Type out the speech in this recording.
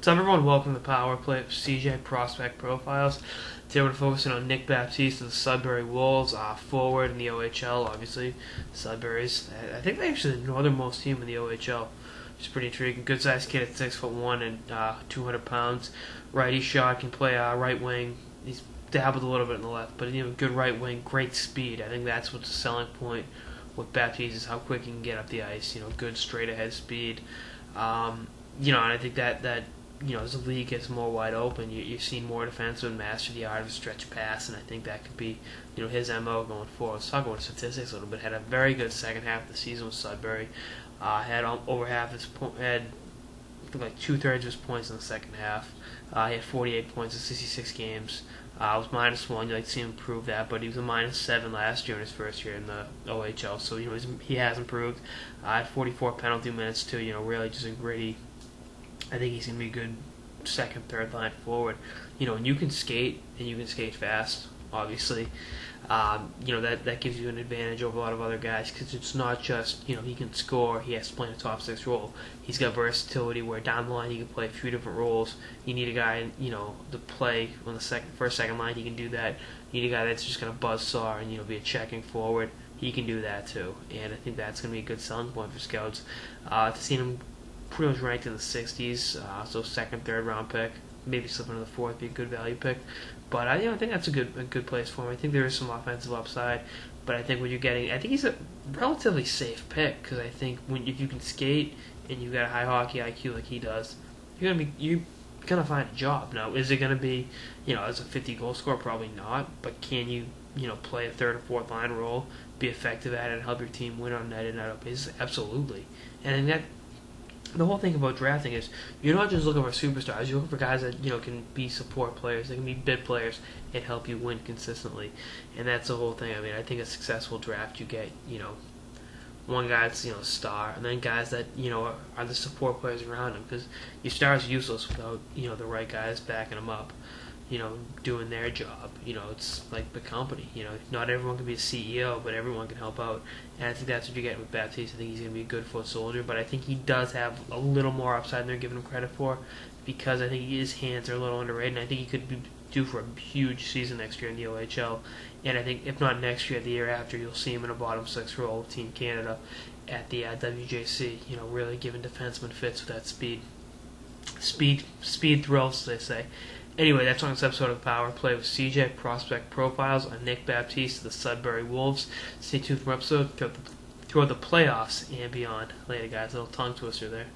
So everyone, welcome to Power Play of CJ Prospect Profiles. Today we're focusing on Nick Baptiste of the Sudbury Wolves, forward in the OHL, obviously. Sudbury's, I think they're actually the northernmost team in the OHL, which is pretty intriguing. Good sized kid at 6'1" and 200 pounds. Righty shot, can play right wing. He's dabbled a little bit in the left, but good right wing, great speed. I think that's what's the selling point with Baptiste is how quick he can get up the ice. Good straight ahead speed. And I think that as the league gets more wide open, you're seeing more defensemen master the art of a stretch pass, and I think that could be, his MO going forward. Let's talk about statistics a little bit. Had a very good second half of the season with Sudbury. Had over half his had like 2/3 of his points in the second half. He had 48 points in 66 games. Was -1. You'd like to see him improve that, but he was a -7 last year in his first year in the OHL. So he has improved. Had 44 penalty minutes too. Really just a gritty. I think he's going to be a good second, third line forward. And you can skate, and you can skate fast, obviously. That gives you an advantage over a lot of other guys because it's not just, he can score, he has to play in a top six role. He's got versatility where down the line he can play a few different roles. You need a guy, to play on the first, second line, he can do that. You need a guy that's just going to buzzsaw and, be a checking forward. He can do that too. And I think that's going to be a good selling point for scouts. To see him pretty much ranked in the 60s, so second, third round pick, maybe slip into the fourth, be a good value pick. But I think that's a good place for him. I think there is some offensive upside, but I think what you're getting, I think he's a relatively safe pick because I think if you can skate and you've got a high hockey IQ like he does, you're gonna find a job. Now, is it gonna be as a 50 goal scorer? Probably not. But can you play a third or fourth line role, be effective at it, and help your team win on night in night out basis? Absolutely. And I think that. The whole thing about drafting is you're not just looking for superstars. You're looking for guys that can be support players. They can be bid players and help you win consistently. And that's the whole thing. I mean, I think a successful draft you get one guy that's a star, and then guys that are the support players around him because your star is useless without the right guys backing him up. Doing their job. It's like the company. Not everyone can be a CEO, but everyone can help out. And I think that's what you get with Baptiste. I think he's going to be a good foot soldier, but I think he does have a little more upside than they're giving him credit for because I think his hands are a little underrated, and I think he could be due for a huge season next year in the OHL. And I think if not next year, the year after, you'll see him in a bottom six role with Team Canada at the WJC. Really giving defensemen fits with that speed. Speed thrills, they say. Anyway, that's on this episode of Power Play with CJ Prospect Profiles on Nick Baptiste of the Sudbury Wolves. Stay tuned for episode throughout the playoffs and beyond. Later, guys. A little tongue twister there.